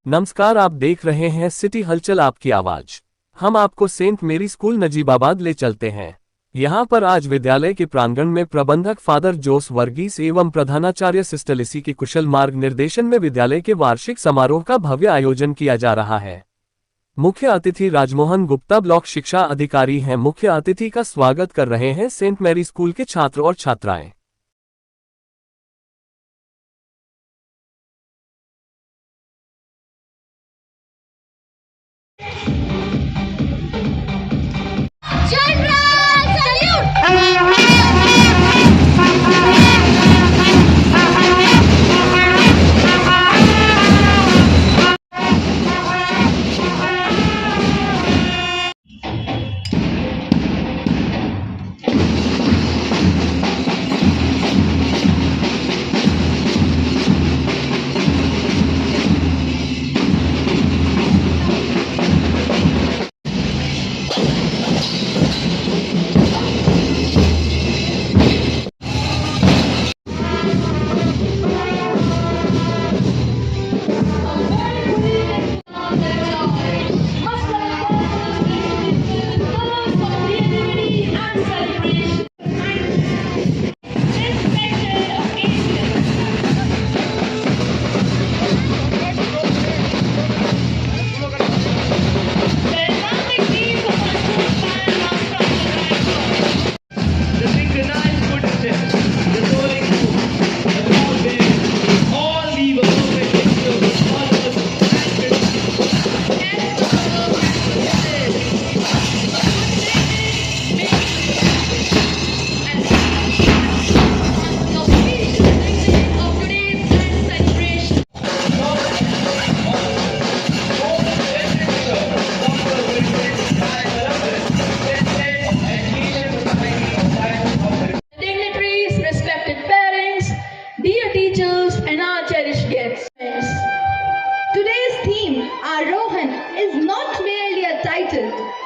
नमस्कार, आप देख रहे हैं सिटी हलचल आपकी आवाज। हम आपको सेंट मेरी स्कूल नजीबाबाद ले चलते हैं। यहाँ पर आज विद्यालय के प्रांगण में प्रबंधक फादर जोस वर्गीस एवं प्रधानाचार्य सिस्टर लिसी के कुशल मार्ग निर्देशन में विद्यालय के वार्षिक समारोह का भव्य आयोजन किया जा रहा है। मुख्य अतिथि राजमोहन गुप्ता ब्लॉक शिक्षा अधिकारी हैं। मुख्य अतिथि का स्वागत कर रहे हैं सेंट मैरी स्कूल के छात्र और छात्राएं।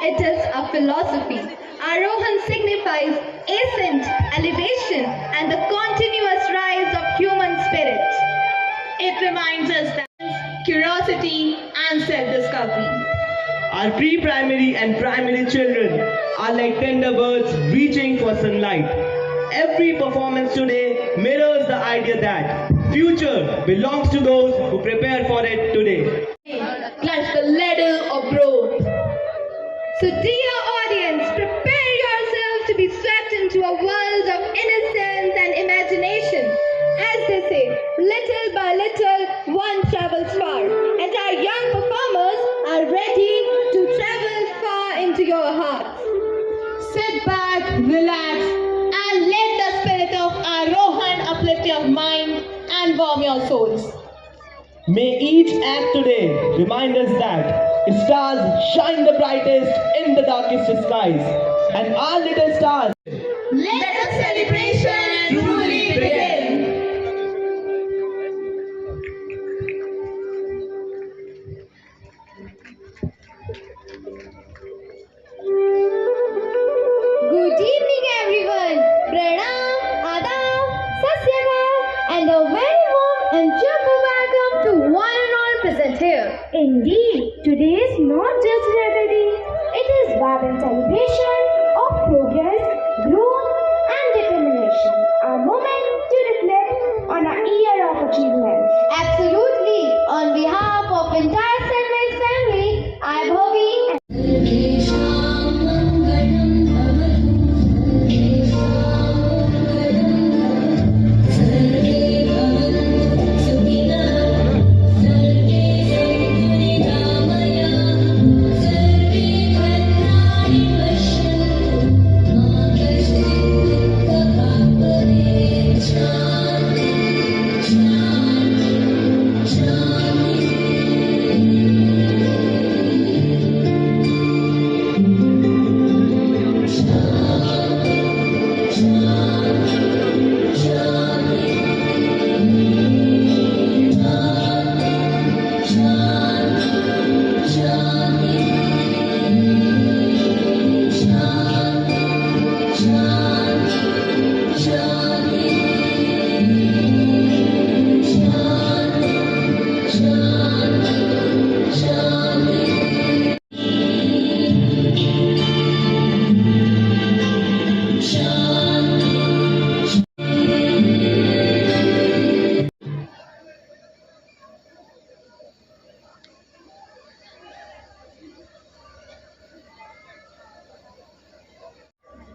It is a philosophy. Arohan signifies ascent, elevation, and the continuous rise of human spirit. It reminds us that curiosity and self-discovery. Our pre-primary and primary children are like tender birds reaching for sunlight. Every performance today mirrors the idea that future belongs to those who prepare for it today. Climb the ladder of growth. So dear audience, prepare yourself to be swept into a world of innocence and imagination. As they say, little by little, one travels far. And our young performers are ready to travel far into your hearts. Sit back, relax, and let the spirit of Arohan uplift your mind and warm your souls. May each act today remind us that stars shine the brightest in the darkest skies, and our little stars. Let the celebration truly begin. Good evening, everyone. Pranam, Adab, Sasyakal, and a very warm and cheerful welcome to one and all present here. Indeed, today is not just another day, it is vibrant celebration of progress, growth and determination. A moment to reflect on a year of achievements. Absolutely. On behalf of entire St. Mary's family, I am Bhogi and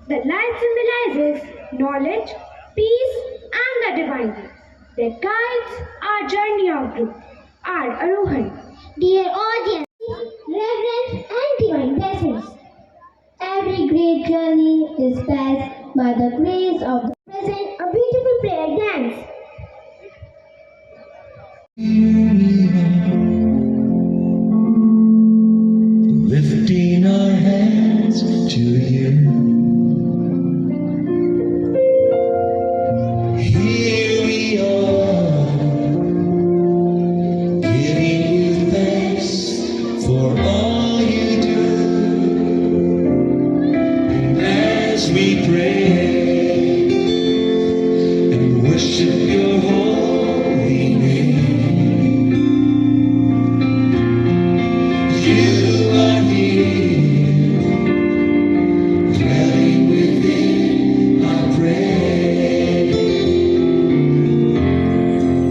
The light symbolizes knowledge, peace, and the divine. That guides our journey of truth, our Arohan. Dear audience, reverence and divine blessings. Every great journey is passed by the grace of the present, a beautiful prayer dance. Lifting our hands to you. Here we are, giving you thanks for all you do. And as we pray and worship your holy name, you are here, dwelling within our prayer.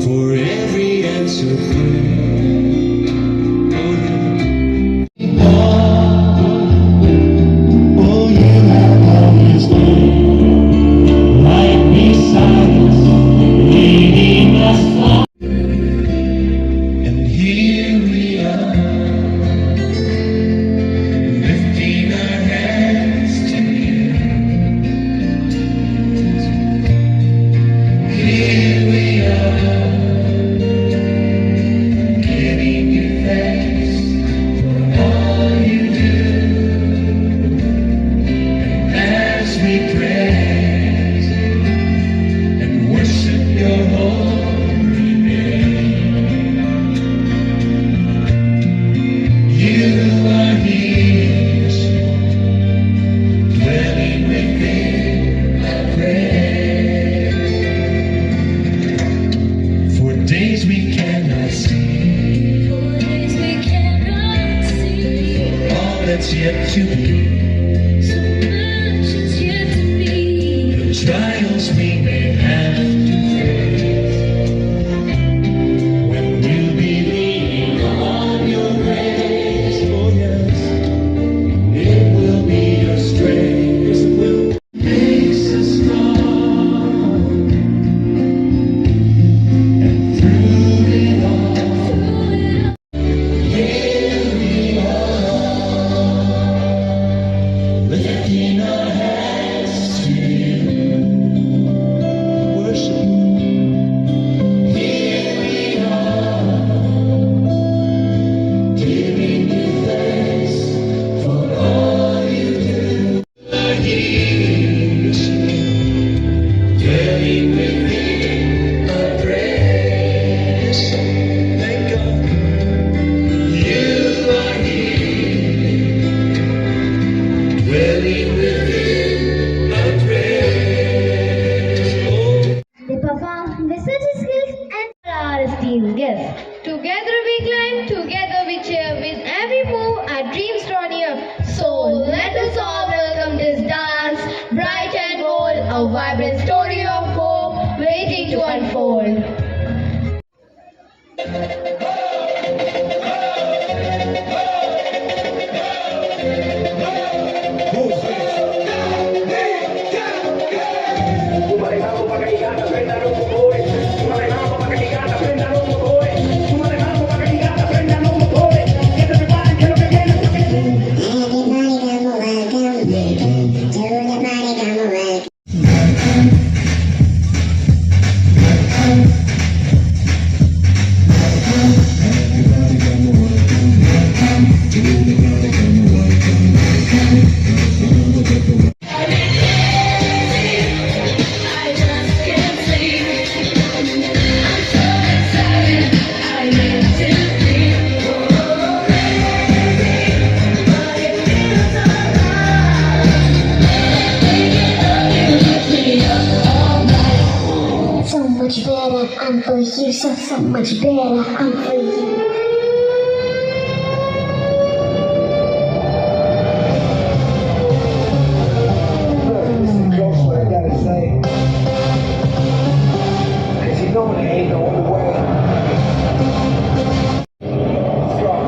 For every answer prayer, oh, you have always been right beside us, leading us on. And here we are, lifting our hands to you. Here we are, giving you thanks for all you do. And as we praise and worship your holy name, you are here, dwelling within our prayer. For days we cannot see all that's yet to be, the trials we may have to face. When we'll be leaning on your grace, oh yes, it will be your strength, yes it will, makes us strong. And through it all, here we are, lifting our hands to you, worship. Here we are, giving you thanks for all you do. Are here, dwelling within our praise. Thank God, you are here, dwelling within our praise. Oh. They perform research skills and our esteemed guests. Together we climb, together we cheer. With every move, our dreams draw near. So let us all welcome this dance, bright and bold, a vibrant story of hope waiting to unfold. So much better, I'm for you, so much better, I'm for you. Close what I gotta say. 'Cause you know there ain't no other way. Strong.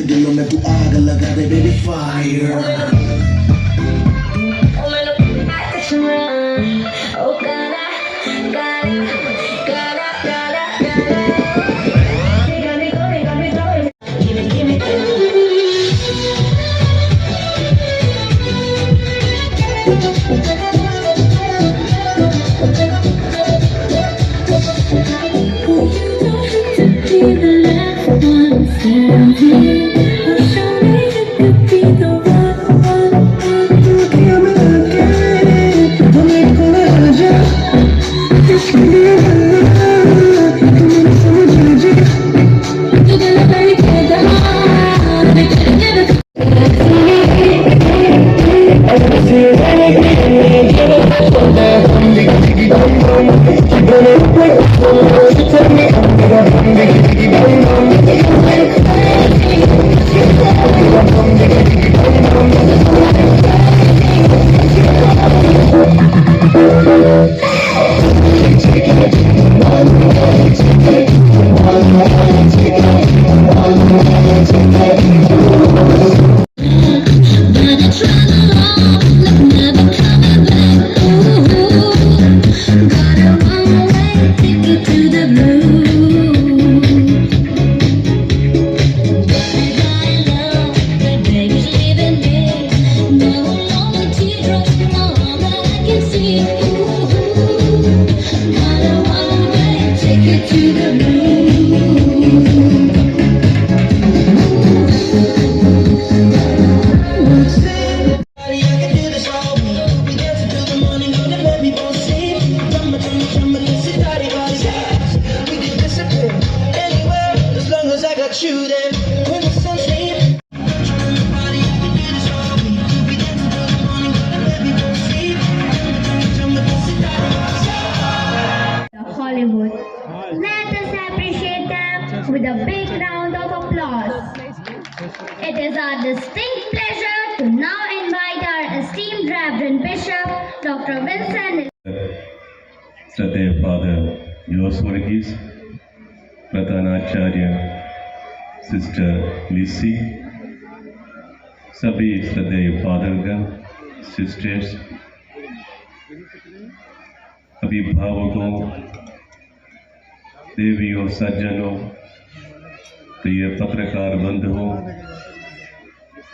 दिलों में तू आग लगा दे baby fire Hollywood. Let us appreciate them with a big round of applause. It is our distinct pleasure to now invite our esteemed Reverend Bishop, Dr. Vincent. श्रद्धेय father जोस वर्गीस, प्रधानाचार्य sister लिसी, सभी श्रद्धेय फादरगण, सिस्टर्स, अभिभावकों, देवियों, सज्जनों, प्रिय पत्रकार बंधुओं,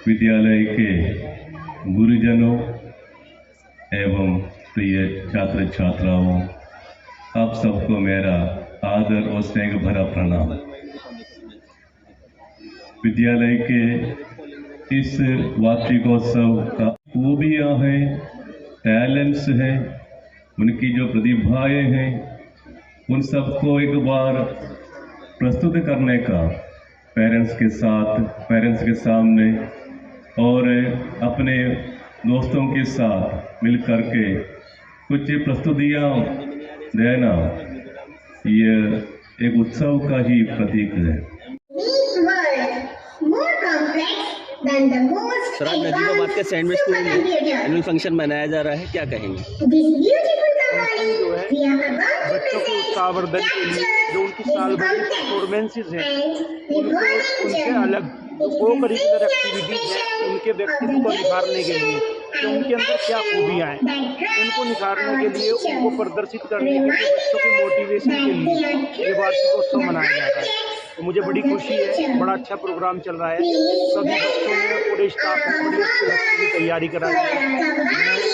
विद्यालय के गुरुजनों एवं प्रिय छात्र छात्राओं, आप सबको मेरा आदर और स्नेह भरा प्रणाम। विद्यालय के इस वार्षिकोत्सव का खूबियाँ हैं, टैलेंट्स हैं, उनकी जो प्रतिभाएं हैं, उन सबको एक बार प्रस्तुत करने का पेरेंट्स के सामने और अपने दोस्तों के साथ मिल करके कुछ प्रस्तुतियाँ देना, यह एक उत्सव का ही प्रतीक है। Make world more complex than the most Swaraj Najibabad के सेंट स्कूल में supercomputer. एनुअल फंक्शन मनाया जा रहा है, क्या कहेंगे? This beautiful Kavali we are about to बच्चों के उत्साहवर्धन के लिए जो उनकी साल भर की परफॉर्मेंसेज हैं उनसे अलग को करिकुलर एक्टिविटीज हैं, उनके व्यक्तित्व को निखारने के लिए कि उनके अंदर क्या खूबियाँ हैं उनको निखारने के लिए, उनको प्रदर्शित करने के लिए, बच्चों के मोटिवेशन के लिए ये वार्षिकोत्सव मनाया जा रहा है। तो मुझे बड़ी खुशी है, बड़ा अच्छा प्रोग्राम चल रहा है। सभी बच्चों ने, पूरे स्टाफ ने बड़ी अच्छी की तैयारी कराई है।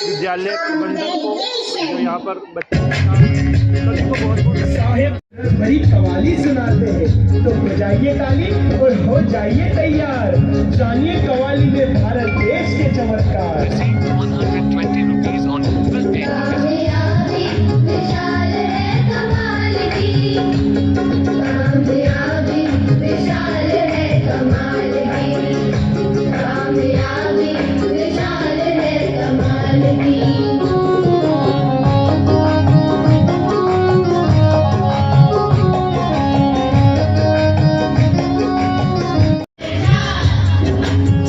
विद्यालय प्रबंधन को, जो यहाँ पर बच्चे सभी को बहुत बहुत साहेब भरी कवाली सुनाते हैं, तो बजाइए ताली और हो जाइए तैयार। जानिए कवाली में भारत देश के चमत्कार। 120 rupees on Google Pay.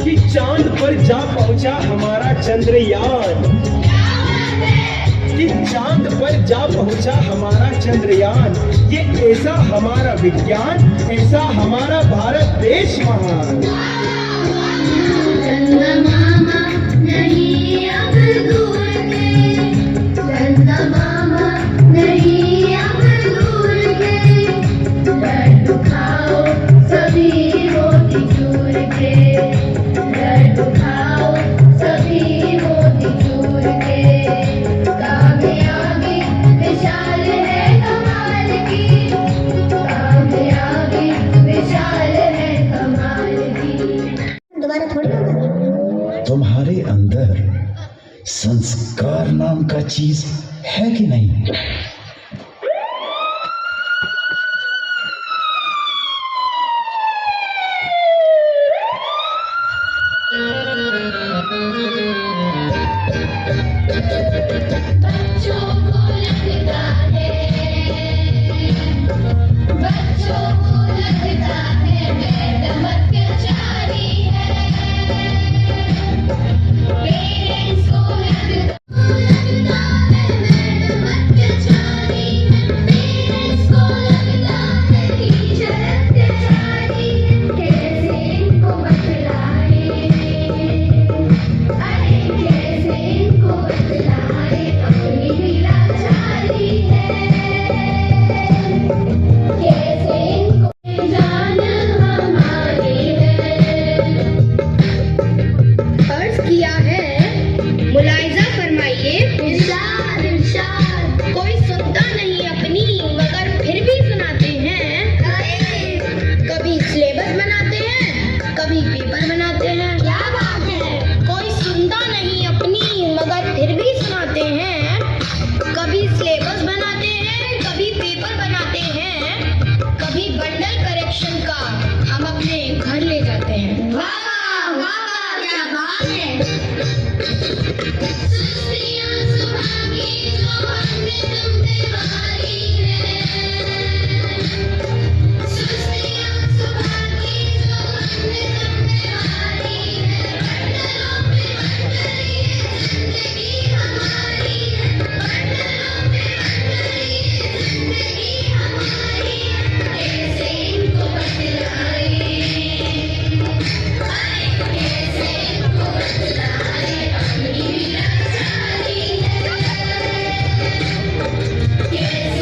कि चांद पर जा पहुंचा हमारा चंद्रयान, कि चांद पर जा पहुंचा हमारा चंद्रयान। ये ऐसा हमारा विज्ञान, ऐसा हमारा भारत देश महान। तुम्हारे अंदर संस्कार नाम का चीज है कि नहीं? Yes.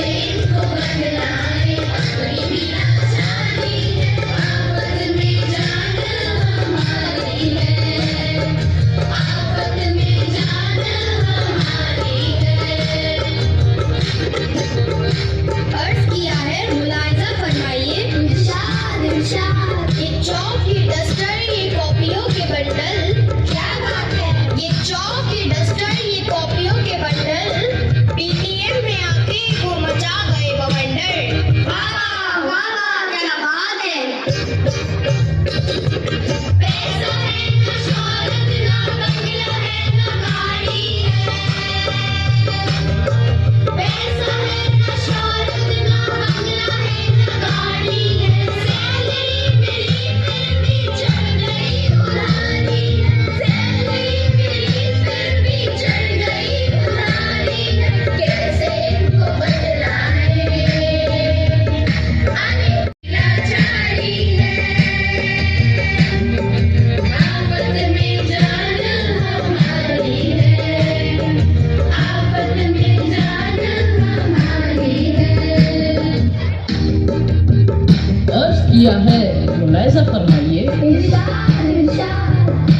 किया है, मुलायजा फरमाइए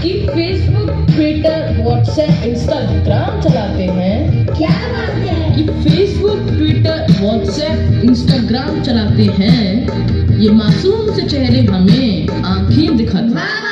कि फेसबुक, ट्विटर, व्हाट्सएप, इंस्टाग्राम चलाते हैं। क्या बात है? कि फेसबुक, ट्विटर, व्हाट्सएप, इंस्टाग्राम चलाते हैं, ये मासूम से चेहरे हमें आंखें दिखाते हैं।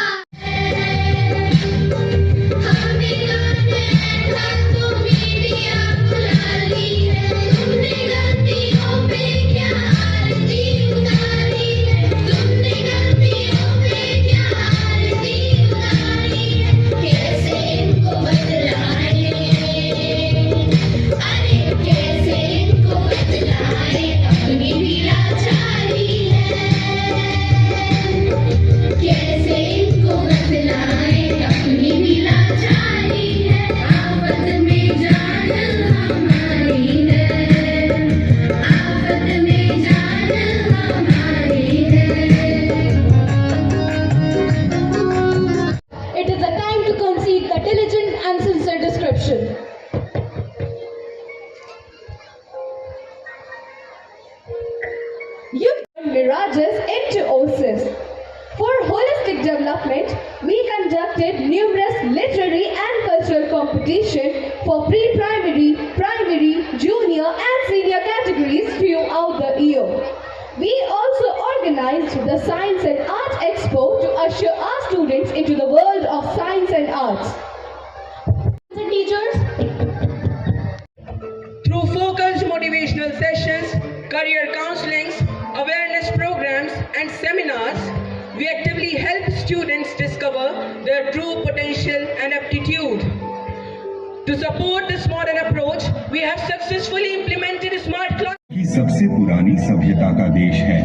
Mirages into OSIS. For holistic development, we conducted numerous literary and cultural competitions for pre-primary, primary, junior and senior categories throughout the year. We also organized the Science and Art Expo to usher our students into the world of science and arts. Teachers, through focused motivational sessions, career counselings, awareness programs and seminars, we actively help students discover their true potential and aptitude. To support this modern approach, we have successfully implemented smart class. ये सबसे पुरानी सभ्यता का देश है।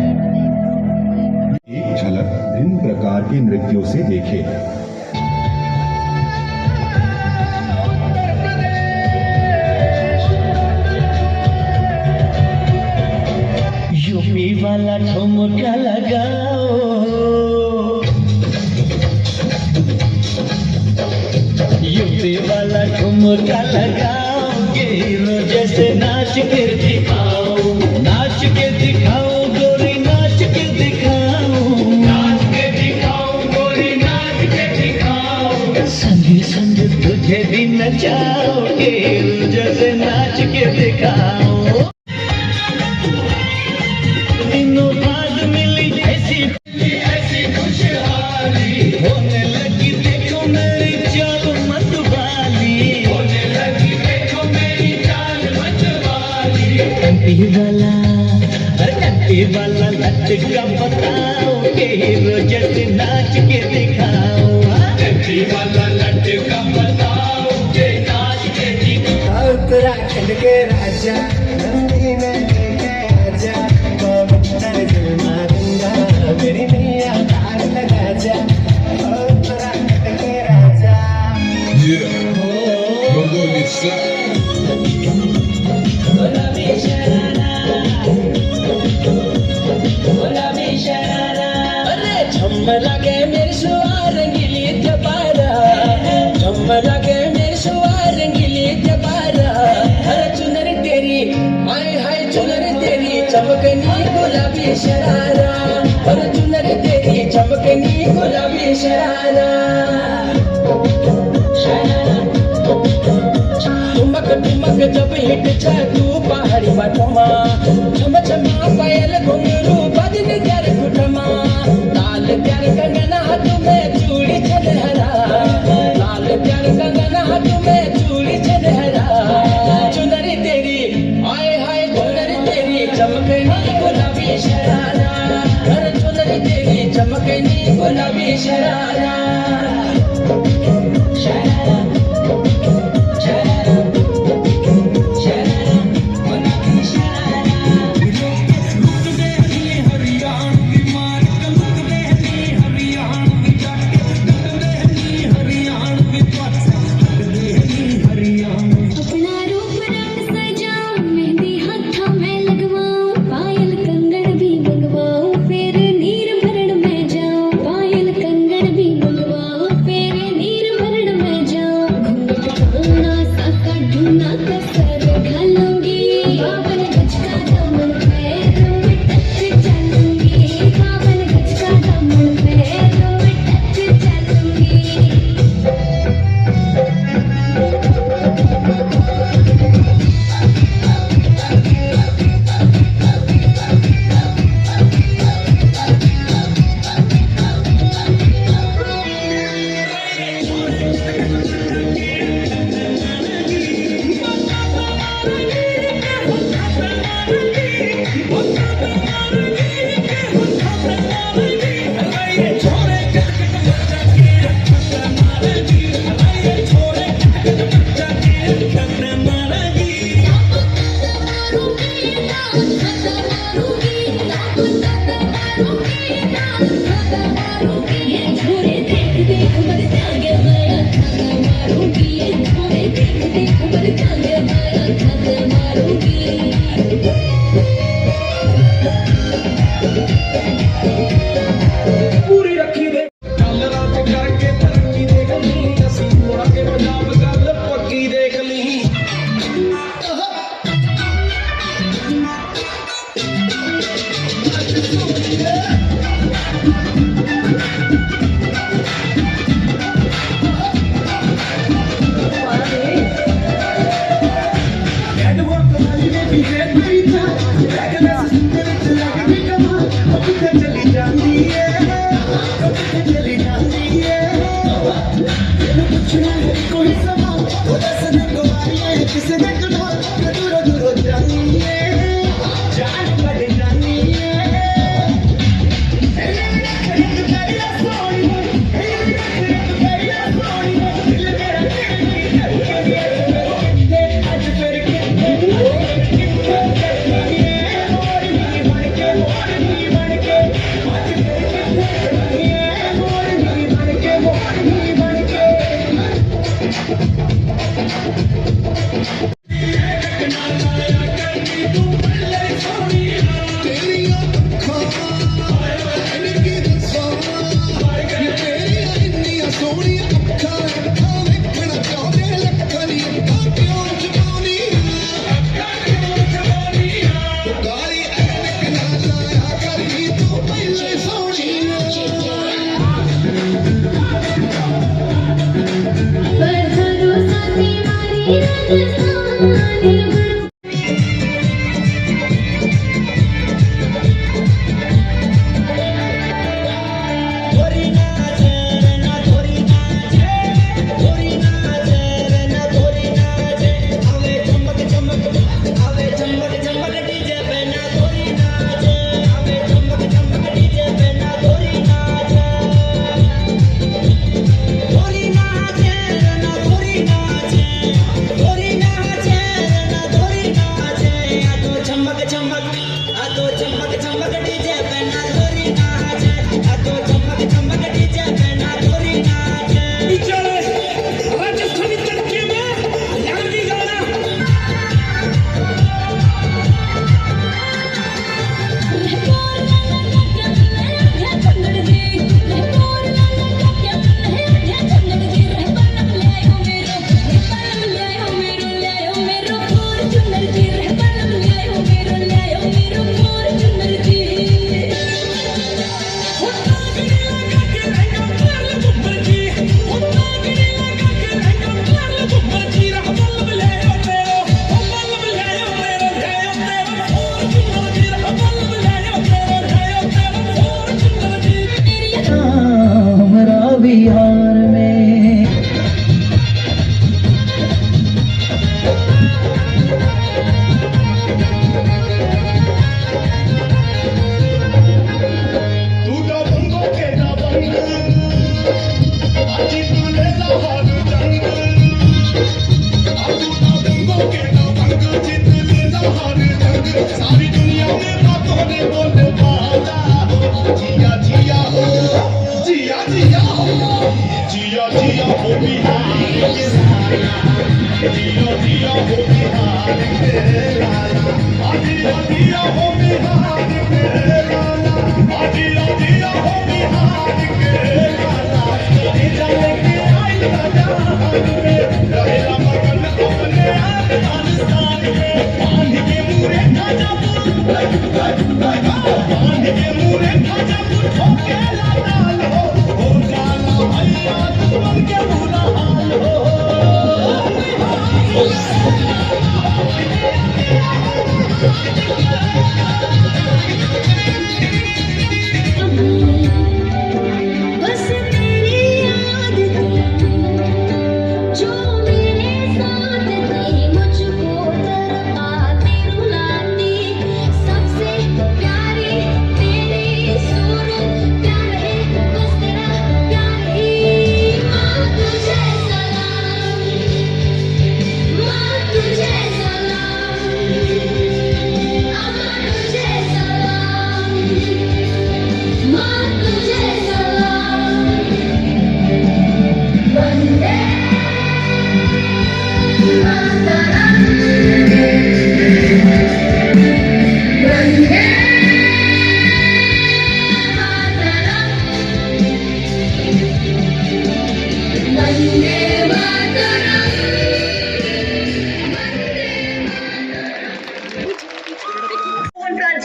एक झलक भिन्न प्रकार के नृत्यों से देखे। यूपी वाला ठुमका लगाओ, यूपी वाला ठुमका लगाओ, हीरो जैसे नाच के दिखाओ, नाच के दिखाओ गोरी, नाच के दिखाओ, नाच के दिखाओ गोरी, नाच के दिखाओ, संग संग तुझे भी नचाओ, हीरो जैसे नाच के दिखाओ। होने लगी देखो मेरी चाल मतवाली, होने लगी देखो मेरी चाल मतवाली। कंटी वाला, अरे कंटी वाला लटका बताओ, के हीरो जैसे नाच के दिखाओ। कंटी वाला लटका बताओ, के नाच के दिखाओ। उत्तराखंड के राजा नंदी ने देखे आजा, मैं जुर्मा दूंगा, मेरी मियाँ तार लगा जा। लगे मेरे सुवार रंगीली जबारा, लगे मेरे सुवार रंगीली जबारा। हर चुनर तेरी, हाय हाय चुनर तेरी, चमकनी गुलाबी शरारा, हर चुनर तेरी चमकनी गुलाबी शरारा। ठुमक ठुमक जब हिट तू पहाड़ी बटमा, छम छमा पायल घुंघरू बजन कर कुटमा। लाल प्यार कंगना तुम्हें चूड़ी छनहरा, लाल प्यार कंगना तुम्हें चूड़ी छनहरा। चुनरी तेरी, हाय हाय चुनरी तेरी, चमकनी गुलाबी शरारा, हर चुनरी तेरी चमकनी गुलाबी sharara.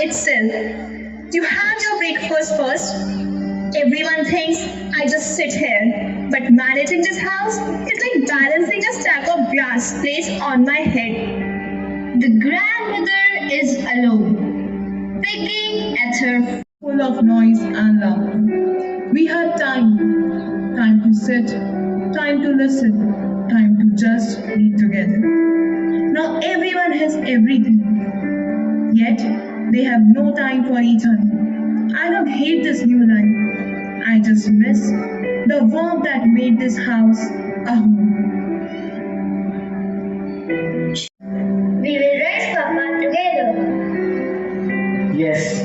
Itself. You have your breakfast first. Everyone thinks I just sit here, but managing this house is like balancing a stack of glass plates on my head. The grandmother is alone, picking at her, full of noise and laughter. We had time to sit, time to listen, time to just be together. Now everyone has everything, yet they have no time for each other. I don't hate this new life. I just miss the warmth that made this house a home. We will rise, Papa, together. Yes,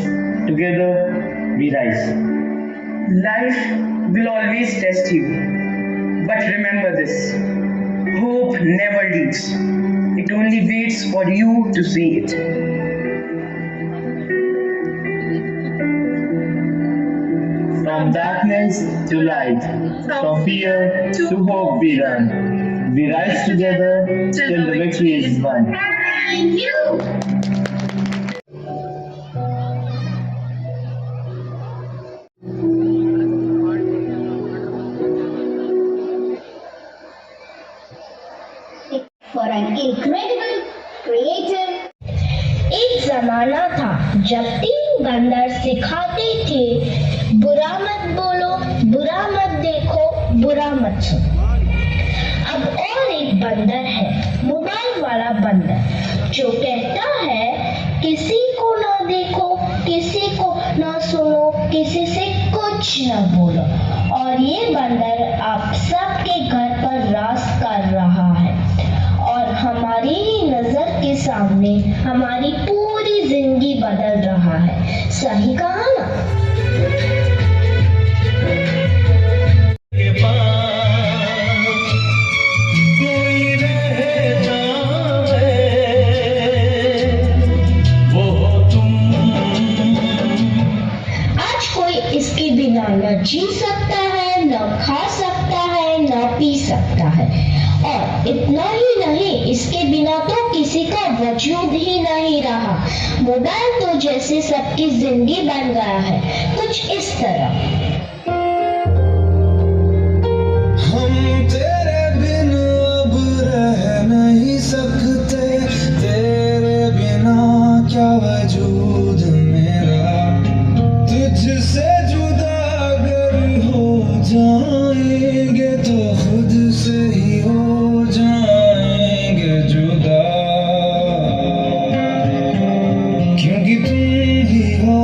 together we rise. Life will always test you. But remember this, hope never leaves. It only waits for you to see it. From darkness to light, from fear to hope we run. We rise together till the victory is won. Thank you. For an incredible गाना था जब 3 बंदर सिखाते थे, बुरा मत बोलो, बुरा मत देखो, बुरा मत सुनो। अब और एक बंदर है, मोबाइल वाला बंदर, जो कहता है किसी को ना देखो, किसी को ना सुनो, किसी से कुछ न बोलो। और ये बंदर आप सबके घर पर राज कर रहा है और हमारी ही नजर के सामने हमारी पूरी जिंदगी बदल रहा है। सही कहा ना? इसके बिना न जी सकता है, न खा सकता है, न पी सकता है। और इतना ही नहीं, इसके बिना तो किसी का वजूद ही नहीं रहा। मोबाइल तो जैसे सबकी जिंदगी बन गया है, कुछ इस तरह। हम तेरे बिन अब रह नहीं सकते, तेरे बिना क्या वजूद मेरा, तुझसे जुदा अगर हो जाएंगे तो खुद से ही हो जाएंगे जुदा, क्योंकि तुम ही हो,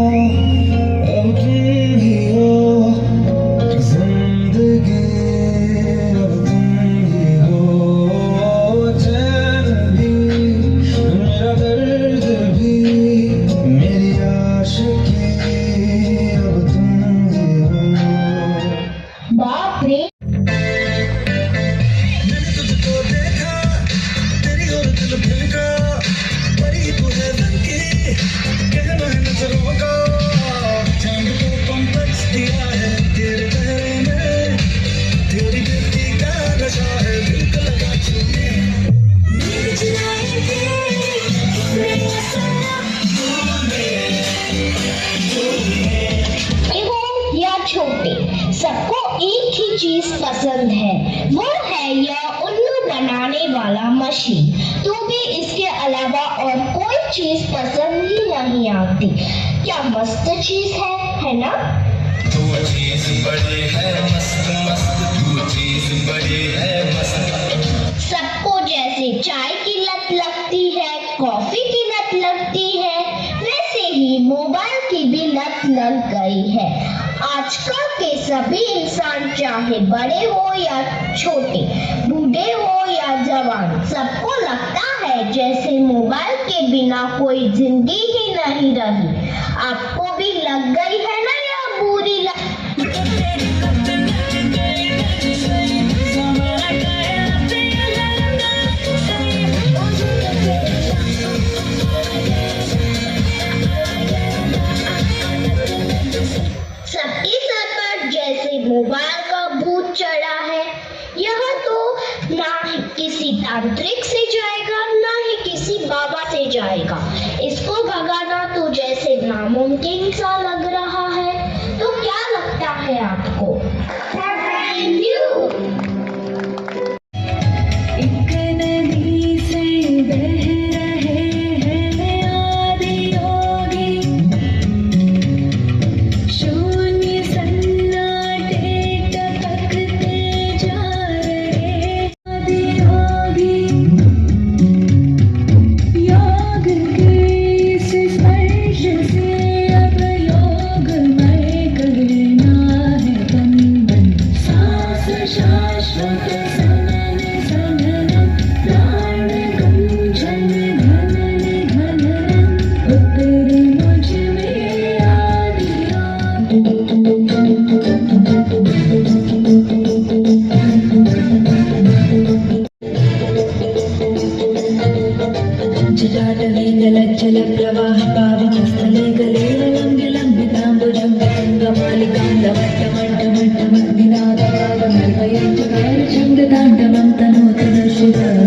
अब तुम ही हो जिंदगी, अब तुम ही हो चैन भी, मेरा दर्द भी, मेरी आशिकी, बाप रे। मैंने तुझको देखा, तेरी और दिल फिरका, परी तू है बनके, कहना है नजरों का, चांद को कॉम्प्लेक्स दिया है तेरे चेहरे में, तेरी बेटी का नशा है दिल को लगा छूने, मेरी चुराएंगे मेरा सपना या छोटे, सबको एक ही चीज पसंद है, वो है यह उल्लू बनाने वाला मशीन। तो भी इसके अलावा और कोई चीज पसंद ही नहीं आती। क्या मस्त चीज है ना? तू चीज बड़ी है मस्त मस्त, तू चीज बड़ी है मस्त। सबको जैसे चाय की लत लगती है, कॉफी की लत लगती है, वैसे ही मोबाइल की भी लत लग गई है। आजकल के सभी इंसान, चाहे बड़े हो या छोटे, बूढ़े हो या जवान, सबको लगता है जैसे मोबाइल के बिना कोई जिंदगी ही नहीं रही। आपको भी लग गई है ना यह बुरी लत? सबके सर पर जैसे मोबाइल का भूत चढ़ा है। यह तो ना ही किसी तांत्रिक से जाएगा, ना ही किसी बाबा से जाएगा। इसको भगाना तो जैसे नामुमकिन सा लग रहा है। तो क्या लगता है आपको? जल प्रवाह पावितस्थले गले लंबि लंबितांबुजं गंगमालिकां तनोतु दर्शितम्।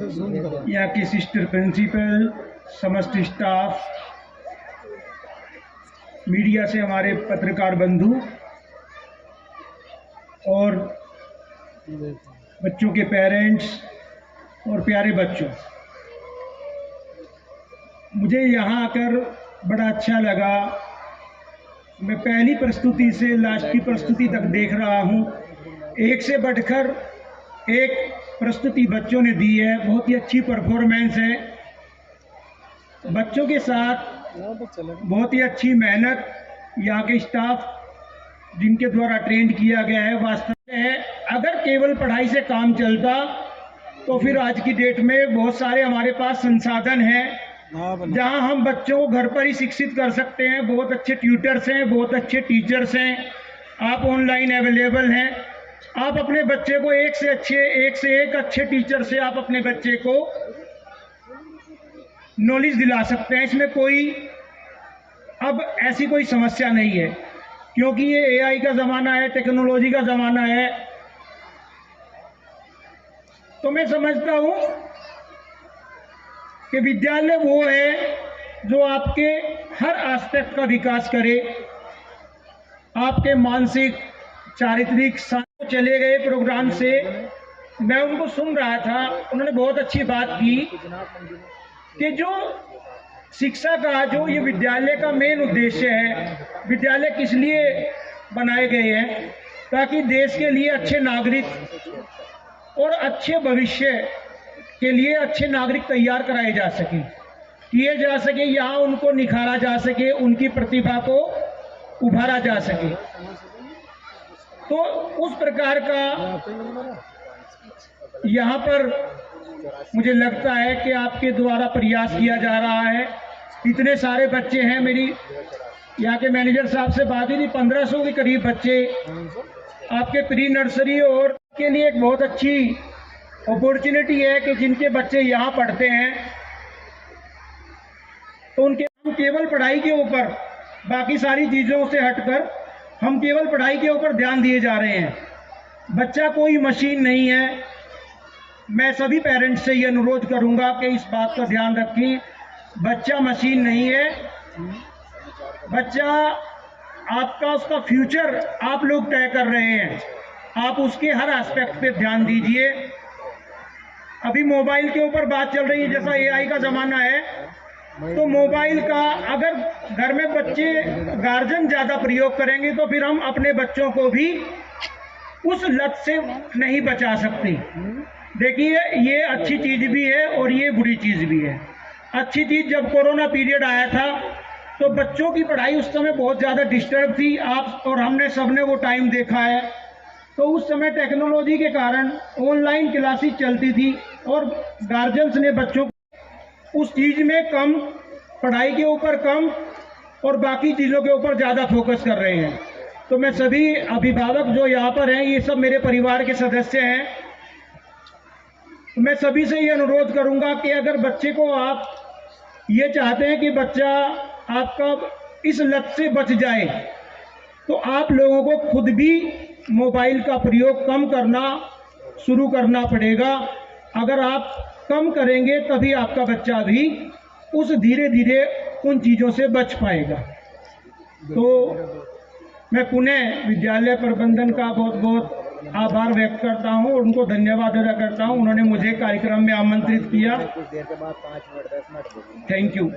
यहाँ की सिस्टर प्रिंसिपल, समस्त स्टाफ, मीडिया से हमारे पत्रकार बंधु और बच्चों के पेरेंट्स और प्यारे बच्चों, मुझे यहाँ आकर बड़ा अच्छा लगा। मैं पहली प्रस्तुति से लास्ट की प्रस्तुति तक देख रहा हूँ, एक से बढ़कर एक प्रस्तुति बच्चों ने दी है, बहुत ही अच्छी परफॉर्मेंस है। बच्चों के साथ बहुत ही अच्छी मेहनत यहाँ के स्टाफ जिनके द्वारा ट्रेंड किया गया है। वास्तव में अगर केवल पढ़ाई से काम चलता तो फिर आज की डेट में बहुत सारे हमारे पास संसाधन हैं जहां हम बच्चों को घर पर ही शिक्षित कर सकते हैं। बहुत अच्छे ट्यूटर्स हैं, बहुत अच्छे टीचर्स हैं, आप ऑनलाइन अवेलेबल हैं। आप अपने बच्चे को एक से एक अच्छे टीचर से आप अपने बच्चे को नॉलेज दिला सकते हैं। इसमें कोई अब ऐसी कोई समस्या नहीं है, क्योंकि ये एआई का ज़माना है, टेक्नोलॉजी का ज़माना है। तो मैं समझता हूँ कि विद्यालय वो है जो आपके हर एस्पेक्ट का विकास करे, आपके मानसिक, चारित्रिक। चले गए प्रोग्राम से मैं उनको सुन रहा था, उन्होंने बहुत अच्छी बात की कि जो शिक्षा का जो ये विद्यालय का मेन उद्देश्य है, विद्यालय किस लिए बनाए गए हैं, ताकि देश के लिए अच्छे नागरिक और अच्छे भविष्य के लिए अच्छे नागरिक तैयार कराए जा सके, किए जा सके, यहाँ उनको निखारा जा सके, उनकी प्रतिभा को उभारा जा सके। तो उस प्रकार का यहाँ पर मुझे लगता है कि आपके द्वारा प्रयास किया जा रहा है। इतने सारे बच्चे हैं, मेरी यहाँ के मैनेजर साहब से बात हुई थी, 1500 के करीब बच्चे आपके प्री नर्सरी और के लिए एक बहुत अच्छी अपॉर्चुनिटी है कि जिनके बच्चे यहाँ पढ़ते हैं तो उनके हम केवल पढ़ाई के ऊपर, बाकी सारी चीज़ों से हटकर हम केवल पढ़ाई के ऊपर ध्यान दिए जा रहे हैं। बच्चा कोई मशीन नहीं है। मैं सभी पेरेंट्स से ये अनुरोध करूंगा कि इस बात का ध्यान रखें, बच्चा मशीन नहीं है। बच्चा आपका, उसका फ्यूचर आप लोग तय कर रहे हैं। आप उसके हर एस्पेक्ट पे ध्यान दीजिए। अभी मोबाइल के ऊपर बात चल रही है, जैसा एआई का ज़माना है, तो मोबाइल का अगर घर में बच्चे गार्जियन ज़्यादा प्रयोग करेंगे तो फिर हम अपने बच्चों को भी उस लत से नहीं बचा सकते। देखिए, ये अच्छी चीज़ भी है और ये बुरी चीज़ भी है। अच्छी चीज़, जब कोरोना पीरियड आया था तो बच्चों की पढ़ाई उस समय बहुत ज़्यादा डिस्टर्ब थी, आप और हमने सबने वो टाइम देखा है। तो उस समय टेक्नोलॉजी के कारण ऑनलाइन क्लासेस चलती थी और गार्जियंस ने बच्चों को उस चीज़ में कम, पढ़ाई के ऊपर कम और बाकी चीज़ों के ऊपर ज़्यादा फोकस कर रहे हैं। तो मैं सभी अभिभावक जो यहाँ पर हैं, ये सब मेरे परिवार के सदस्य हैं। मैं सभी से ये अनुरोध करूँगा कि अगर बच्चे को आप ये चाहते हैं कि बच्चा आपका इस लत से बच जाए, तो आप लोगों को खुद भी मोबाइल का प्रयोग कम करना शुरू करना पड़ेगा। अगर आप कम करेंगे तभी आपका बच्चा भी उस धीरे धीरे उन चीज़ों से बच पाएगा। तो मैं पुनः विद्यालय प्रबंधन का बहुत बहुत आभार व्यक्त करता हूं और उनको धन्यवाद अदा करता हूं, उन्होंने मुझे कार्यक्रम में आमंत्रित किया। Thank you.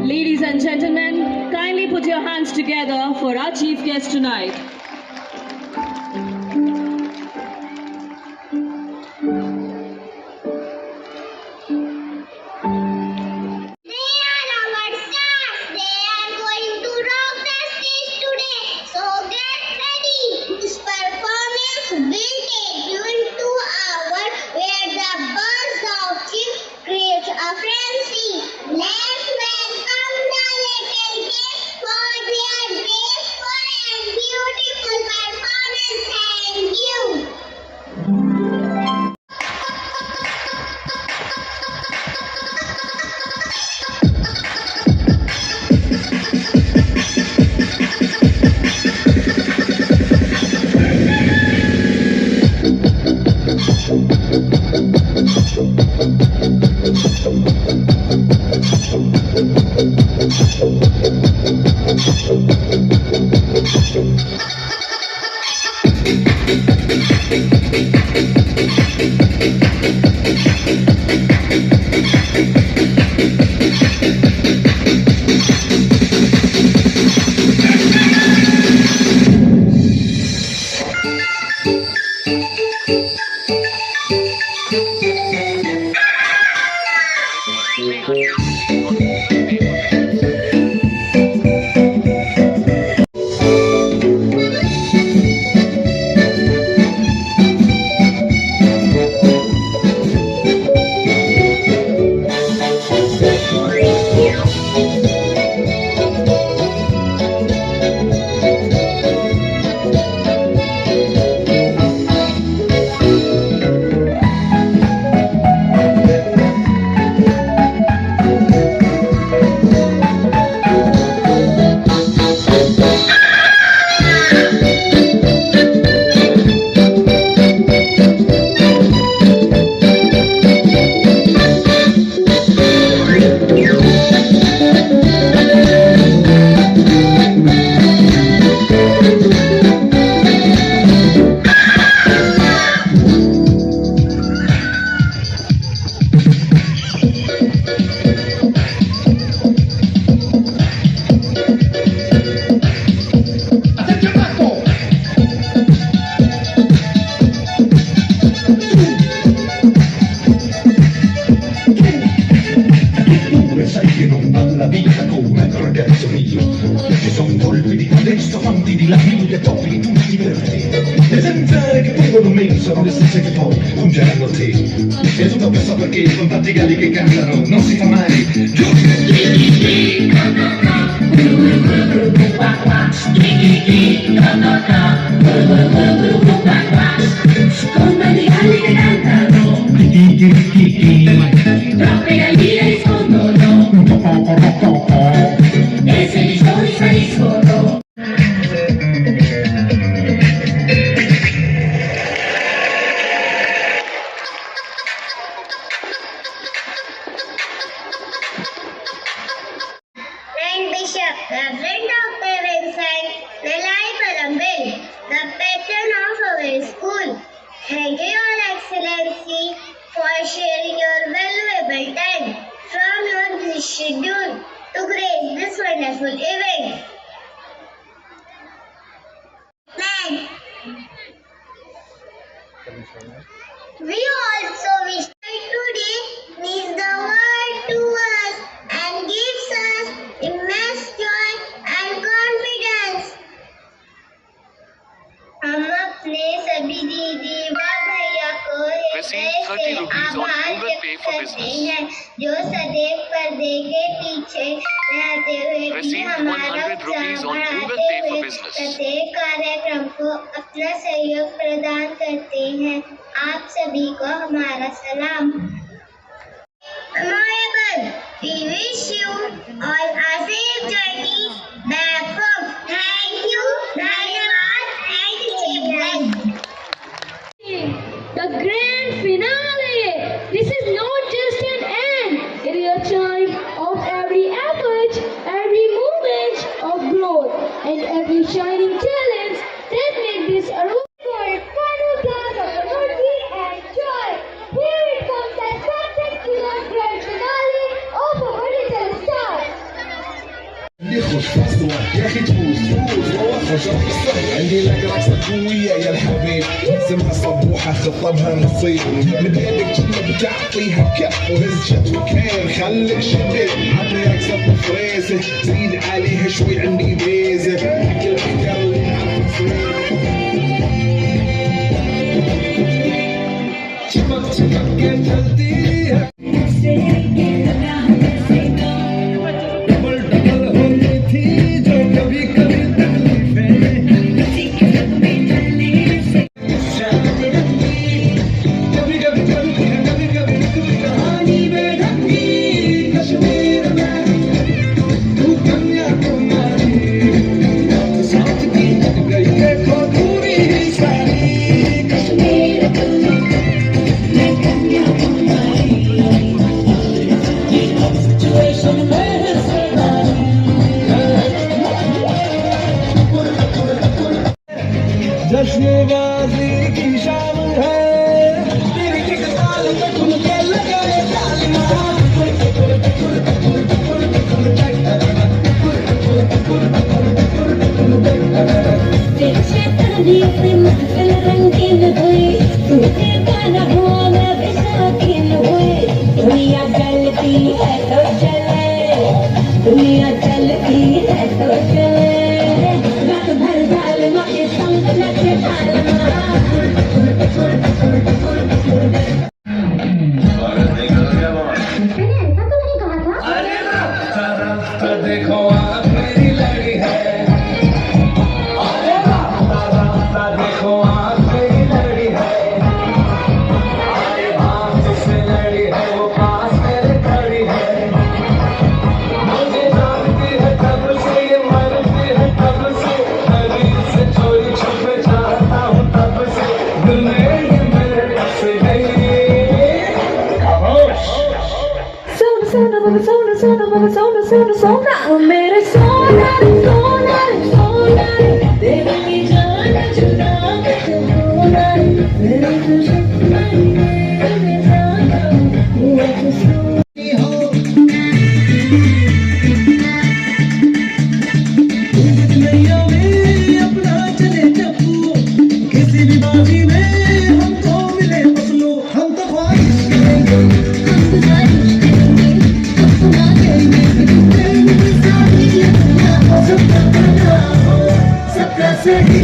Ladies and gentlemen, kindly put your hands together for our chief guest tonight. Beautiful che toppi tutti i verdi. Esemplare che tengono meno sono le stesse che poi fungeranno te. E tutto questo perché con tanti galli che cantano non si fa mai Come di galli che cantano, troppe galline rispondono, e se gli stoni spariscono. Bishop, Reverend Dr. Vincent Nelai Parambil, the patron of our school. Thank you, Your Excellency, for sharing your valuable time from your busy schedule to grace this wonderful event. Man, we also wish that today means the world to us and gives us immense joy and confidence. हम अपने सभी दीदी व भैया को हृदय से आभार व्यक्त करते हैं जो सदैव पर्दे के पीछे रहते हुए भी हमारा उत्साह बढ़ाते हुए प्रत्येक कार्यक्रम को अपना सहयोग प्रदान करते हैं। आप सभी को हमारा सलाम। Honorable, we wish you all a safe journey back home. Thank you very much. Thank you, children. The grand finale. This is not just an end. It is a time of every effort, every moment of growth, and every shining talent that make this a final class of the mercy and joy. Here it comes that spectacular grand finale of our little star. يخش فصل يا اخي تفوز واخش القصه عندي لك رقصه قويه يا الحبيب اسمها صبوحه خطبها نصيب من يدك جنب تعطيها كف وهز شت مكان خليك شديد عطني رقصه بفريزه زيد عليها شوي عندي ميزه حق الحجر اللي نعرف چمک چمک के चलती है जश्नबाजी की शाम है तेरी kick ताल पे ठुमके लगाए महफिल रंगीन हुई तूने गाना हुआ मैं बेसाखीन हुई दुनिया चलती है तो चले दुनिया चलती है तो चले रात भर झाल के संग नचे देखो आप मेरी लड़ी है देखो आप मेरी लड़ी है जिससे लड़ी है वो पास मेरे खड़ी है मुझे जानती है तब से ये मरती है तब से कभी से चोरी छुप जाता हूँ तब से दिल में ये मेरे से गई सोना मेरे सोना सोना तेरी जान जुदा सोना मेरे सपना में जाना वो सोनी हो दुनिया में अपना चले चप्पू किसी भी बाजी में हमको मिले मसलो हम तो ख्वाहिश करेंगे सबका बना हो सबका सही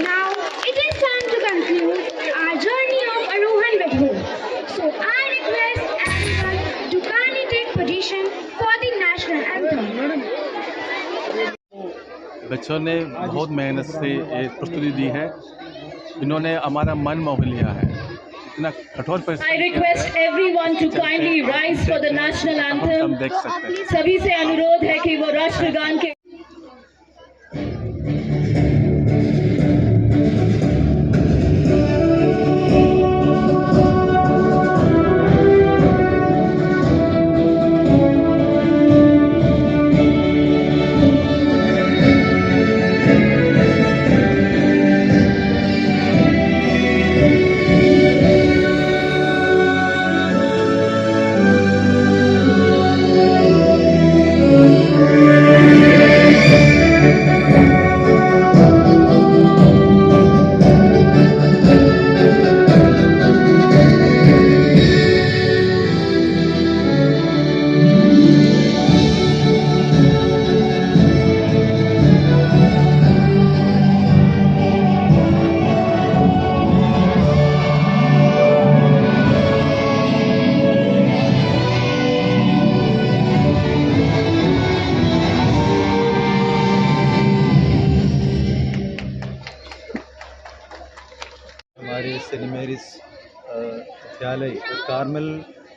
Now it is time to conclude our journey of Arohan with Hope. So I request everyone to kindly take position for the national anthem. बच्चों ने बहुत मेहनत से ये प्रस्तुति दी है। इन्होंने हमारा मन मोह लिया है। इतना कठोर I request everyone to kindly rise for the national anthem. हम देख सकते हैं। सभी से अनुरोध है कि वो राष्ट्रगान के हमारे सेंट मैरीज विद्यालय और कार्मल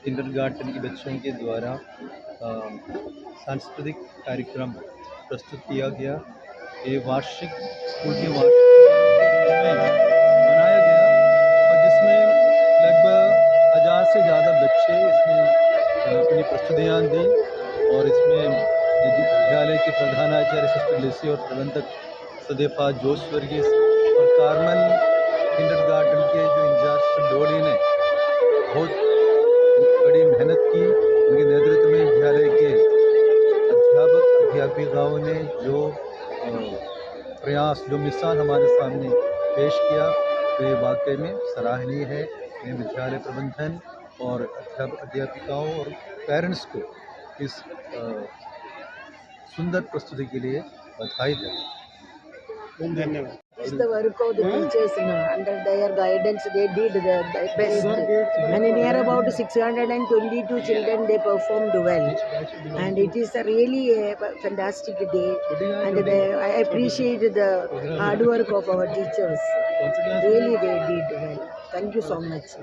किंडरगार्टन के बच्चों के द्वारा सांस्कृतिक कार्यक्रम प्रस्तुत किया गया। ये वार्षिक स्कूल के वार्षिक में मनाया गया और जिसमें लगभग 1000 से ज़्यादा बच्चे इसमें अपनी प्रस्तुतियाँ दी और इसमें विद्यालय के प्रधानाचार्य सिस्टर लेसी और प्रबंधक सदेफा जोश वर्गीस और कार्मल किंडरगार्टन के जो इंचार्ज डोली ने बहुत बड़ी मेहनत की। उनके नेतृत्व में विद्यालय के अध्यापक अध्यापिकाओं ने जो प्रयास जो मिसाल हमारे सामने पेश किया तो ये वाकई में सराहनीय है। मैं विद्यालय प्रबंधन और अध्यापक अध्यापिकाओं और पेरेंट्स को इस सुंदर प्रस्तुति के लिए बधाई दें। धन्यवाद। It's the work of the teachers, under their guidance they did the best, and near about 622 children they performed well, and it is a really a fantastic day, and I appreciate the hard work of our teachers. Really they did well. Thank you so much.